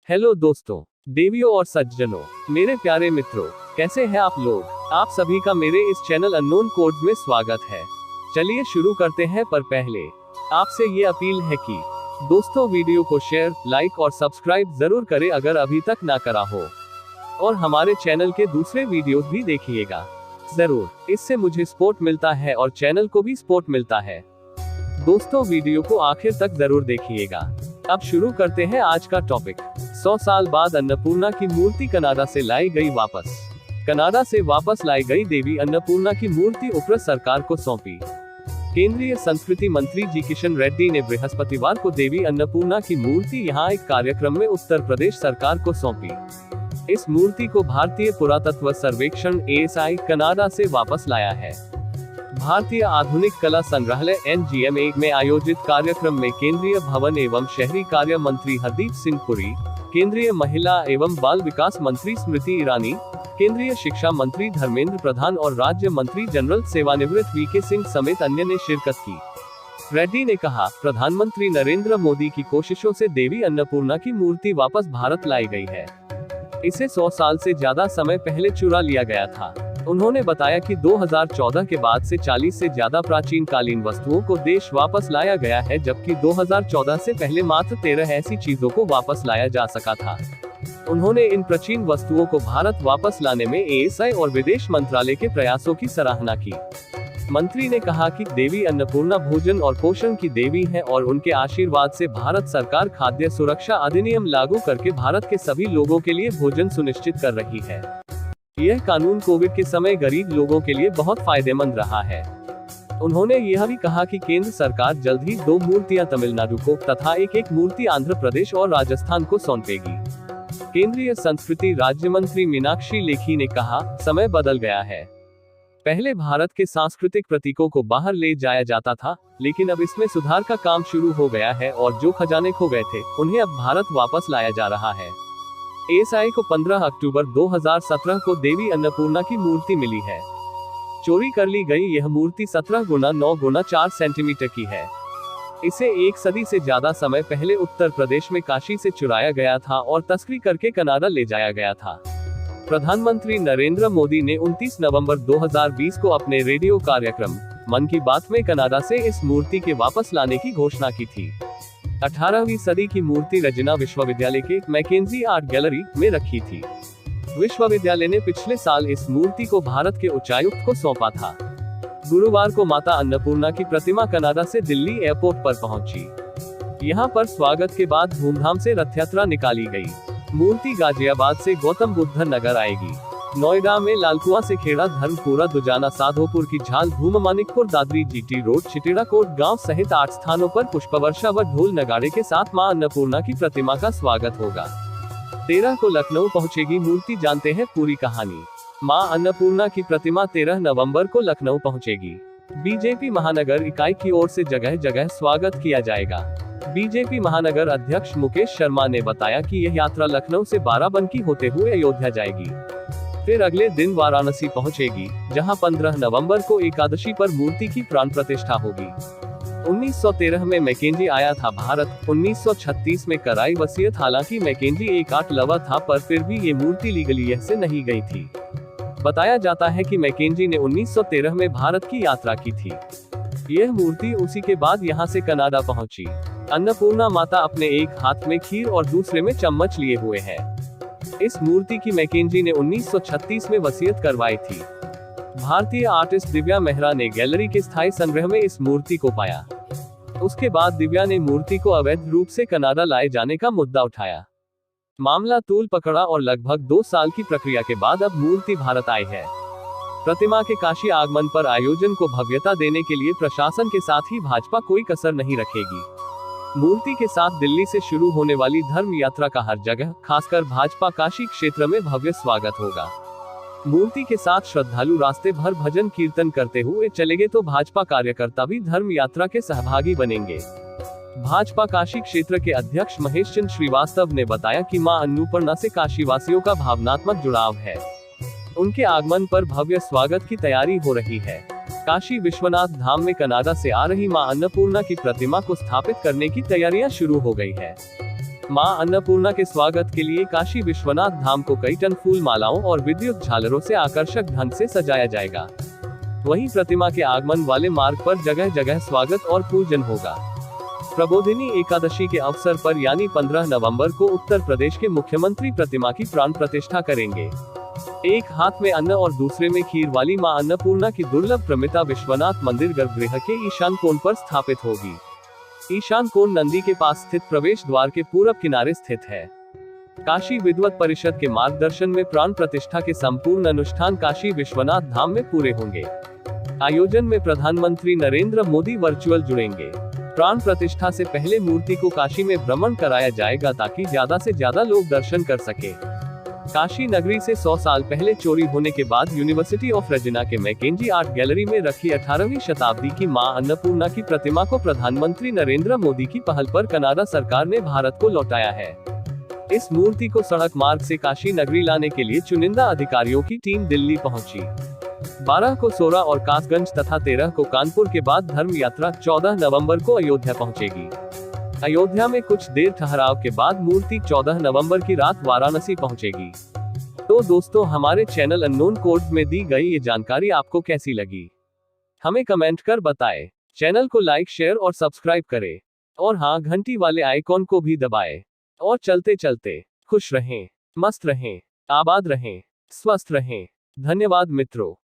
Hello दोस्तों, देवियों और सज्जनों, मेरे प्यारे मित्रों, कैसे हैं आप लोग। आप सभी का मेरे इस चैनल अननोन कोड्स में स्वागत है। चलिए शुरू करते हैं, पर पहले आपसे ये अपील है कि दोस्तों वीडियो को शेयर, लाइक और सब्सक्राइब जरूर करें अगर अभी तक ना करा हो, और हमारे चैनल के दूसरे वीडियोस भी देखिएगा जरूर। इससे मुझे सपोर्ट मिलता है और चैनल को भी सपोर्ट मिलता है। दोस्तों वीडियो को आखिर तक जरूर देखिएगा। अब शुरू करते हैं आज का टॉपिक। 100 साल बाद अन्नपूर्णा की मूर्ति कनाडा से लाई गई वापस। कनाडा से वापस लाई गई देवी अन्नपूर्णा की मूर्ति उपराज्य सरकार को सौंपी। केंद्रीय संस्कृति मंत्री जी किशन रेड्डी ने बृहस्पतिवार को देवी अन्नपूर्णा की मूर्ति यहां एक कार्यक्रम में उत्तर प्रदेश सरकार को सौंपी। इस मूर्ति को भारतीय पुरातत्व सर्वेक्षण ASI कनाडा से वापस लाया है। भारतीय आधुनिक कला संग्रहालय NGM में आयोजित कार्यक्रम में केंद्रीय भवन एवं शहरी कार्य मंत्री हरदीप सिंह पुरी, केंद्रीय महिला एवं बाल विकास मंत्री स्मृति ईरानी, केंद्रीय शिक्षा मंत्री धर्मेंद्र प्रधान और राज्य मंत्री जनरल सेवानिवृत्त VK सिंह समेत अन्य ने शिरकत की। रेड्डी ने कहा, प्रधानमंत्री नरेंद्र मोदी की कोशिशों से देवी अन्नपूर्णा की मूर्ति वापस भारत लाई गई है। इसे 100 साल से ज्यादा समय पहले चुरा लिया गया था। उन्होंने बताया कि 2014 के बाद से 40 से ज्यादा प्राचीन कालीन वस्तुओं को देश वापस लाया गया है, जबकि 2014 से पहले मात्र 13 ऐसी चीजों को वापस लाया जा सका था। उन्होंने इन प्राचीन वस्तुओं को भारत वापस लाने में ASI और विदेश मंत्रालय के प्रयासों की सराहना की। मंत्री ने कहा कि देवी अन्नपूर्णा भोजन और पोषण की देवी है और उनके आशीर्वाद से भारत सरकार खाद्य सुरक्षा अधिनियम लागू करके भारत के सभी लोगों के लिए भोजन सुनिश्चित कर रही है। यह कानून कोविड के समय गरीब लोगों के लिए बहुत फायदेमंद रहा है। उन्होंने यह भी कहा कि केंद्र सरकार जल्द ही 2 मूर्तियां तमिलनाडु को तथा एक मूर्ति आंध्र प्रदेश और राजस्थान को सौंपेगी। केंद्रीय संस्कृति राज्य मंत्री मीनाक्षी लेखी ने कहा, समय बदल गया है। पहले भारत के सांस्कृतिक प्रतीकों को बाहर ले जाया जाता था, लेकिन अब इसमें सुधार का काम शुरू हो गया है और जो खजाने खो गए थे उन्हें अब भारत वापस लाया जा रहा है। ASI को 15 अक्टूबर 2017 को देवी अन्नपूर्णा की मूर्ति मिली है। चोरी कर ली गई यह मूर्ति 17 गुना 9 गुना 4 सेंटीमीटर की है। इसे 1 सदी से ज्यादा समय पहले उत्तर प्रदेश में काशी से चुराया गया था और तस्करी करके कनाडा ले जाया गया था। प्रधानमंत्री नरेंद्र मोदी ने 29 नवंबर 2020 को अपने रेडियो कार्यक्रम मन की बात में कनाडा से इस मूर्ति के वापस लाने की घोषणा की थी। 18वीं सदी की मूर्ति रजना विश्वविद्यालय के मैकेंजी आर्ट गैलरी में रखी थी। विश्वविद्यालय ने पिछले साल इस मूर्ति को भारत के उच्चायुक्त को सौंपा था। गुरुवार को माता अन्नपूर्णा की प्रतिमा कनाडा से दिल्ली एयरपोर्ट पर पहुंची। यहां पर स्वागत के बाद धूमधाम से रथ यात्रा निकाली गई। मूर्ति गाजियाबाद से गौतम बुद्ध नगर आएगी। नोएडा में लालकुआं से खेड़ा, धर्मपुरा, दुजाना, साधोपुर की झाल, धूम, मानिकपुर, दादरी, GT रोड, चिटिड़ाकोट गांव सहित 8 स्थानों पर पुष्पवर्षा व ढोल नगाड़े के साथ मां अन्नपूर्णा की प्रतिमा का स्वागत होगा। 13 को लखनऊ पहुंचेगी मूर्ति, जानते हैं पूरी कहानी। मां अन्नपूर्णा की प्रतिमा 13 नवंबर को लखनऊ पहुंचेगी। बीजेपी महानगर इकाई की ओर से जगह जगह स्वागत किया जाएगा। बीजेपी महानगर अध्यक्ष मुकेश शर्मा ने बताया कि यह यात्रा लखनऊ से बाराबंकी होते हुए अयोध्या जाएगी, फिर अगले दिन वाराणसी पहुंचेगी, जहां 15 नवंबर को एकादशी पर मूर्ति की प्राण प्रतिष्ठा होगी। 1913 में मैकेंजी आया था भारत। 1936 में कराई वसीयत। हालांकि मैकेंजी एक आर्ट लवर था, पर फिर भी ये मूर्ति लीगली यह से नहीं गई थी। बताया जाता है कि मैकेंजी ने 1913 में भारत की यात्रा की थी। यह मूर्ति उसी के बाद यहां से कनाडा पहुंची। अन्नपूर्णा माता अपने एक हाथ में खीर और दूसरे में चम्मच लिए हुए है। इस मूर्ति की मैकेंजी ने 1936 में वसीयत करवाई थी। भारतीय आर्टिस्ट दिव्या मेहरा ने गैलरी के स्थायी संग्रह में इस मूर्ति को पाया। उसके बाद दिव्या ने मूर्ति को अवैध रूप से कनाडा लाए जाने का मुद्दा उठाया। मामला तूल पकड़ा और लगभग 2 साल की प्रक्रिया के बाद अब मूर्ति भारत आई है। प्रतिमा के काशी आगमन पर आयोजन को भव्यता देने के लिए प्रशासन के साथ ही भाजपा कोई कसर नहीं रखेगी। मूर्ति के साथ दिल्ली से शुरू होने वाली धर्म यात्रा का हर जगह, खासकर भाजपा काशी क्षेत्र में भव्य स्वागत होगा। मूर्ति के साथ श्रद्धालु रास्ते भर भजन कीर्तन करते हुए चलेंगे तो भाजपा कार्यकर्ता भी धर्म यात्रा के सहभागी बनेंगे। भाजपा काशी क्षेत्र के अध्यक्ष महेश चंद्र श्रीवास्तव ने बताया कि मां अन्नपूर्णा से काशीवासियों का भावनात्मक जुड़ाव है। उनके आगमन पर भव्य स्वागत की तैयारी हो रही है। काशी विश्वनाथ धाम में कनाडा से आ रही मां अन्नपूर्णा की प्रतिमा को स्थापित करने की तैयारियां शुरू हो गई है। मां अन्नपूर्णा के स्वागत के लिए काशी विश्वनाथ धाम को कई टन फूल मालाओं और विद्युत झालरों से आकर्षक ढंग से सजाया जाएगा। वहीं प्रतिमा के आगमन वाले मार्ग पर जगह जगह स्वागत और पूजन होगा। प्रबोधिनी एकादशी के अवसर पर यानी 15 नवंबर को उत्तर प्रदेश के मुख्यमंत्री प्रतिमा की प्राण प्रतिष्ठा करेंगे। एक हाथ में अन्न और दूसरे में खीर वाली मां अन्नपूर्णा की दुर्लभ प्रतिमा विश्वनाथ मंदिर गर्भगृह के ईशान कोण पर स्थापित होगी। ईशान कोण नंदी के पास स्थित प्रवेश द्वार के पूरब किनारे स्थित है। काशी विद्वत परिषद के मार्गदर्शन में प्राण प्रतिष्ठा के संपूर्ण अनुष्ठान काशी विश्वनाथ धाम में पूरे होंगे। आयोजन में प्रधानमंत्री नरेंद्र मोदी वर्चुअल जुड़ेंगे। प्राण प्रतिष्ठा से पहले मूर्ति को काशी में भ्रमण कराया जाएगा ताकि ज्यादा से ज्यादा लोग दर्शन कर सके। काशी नगरी से 100 साल पहले चोरी होने के बाद यूनिवर्सिटी ऑफ रेजिना के मैकेंजी आर्ट गैलरी में रखी 18वीं शताब्दी की मां अन्नपूर्णा की प्रतिमा को प्रधानमंत्री नरेंद्र मोदी की पहल पर कनाडा सरकार ने भारत को लौटाया है। इस मूर्ति को सड़क मार्ग से काशी नगरी लाने के लिए चुनिंदा अधिकारियों की टीम दिल्ली पहुंची। 12 को सोरा और कासगंज तथा 13 को कानपुर के बाद धर्म यात्रा 14 नवंबर को अयोध्या पहुंचेगी। अयोध्या में कुछ देर ठहराव के बाद मूर्ति 14 नवंबर की रात वाराणसी पहुंचेगी। तो दोस्तों, हमारे चैनल अननोन कोड्स में दी गई ये जानकारी आपको कैसी लगी, हमें कमेंट कर बताएं। चैनल को लाइक, शेयर और सब्सक्राइब करें और हाँ, घंटी वाले आइकॉन को भी दबाएं। और चलते चलते खुश रहें, मस्त रहें, आबाद रहें, स्वस्थ रहें। धन्यवाद मित्रों।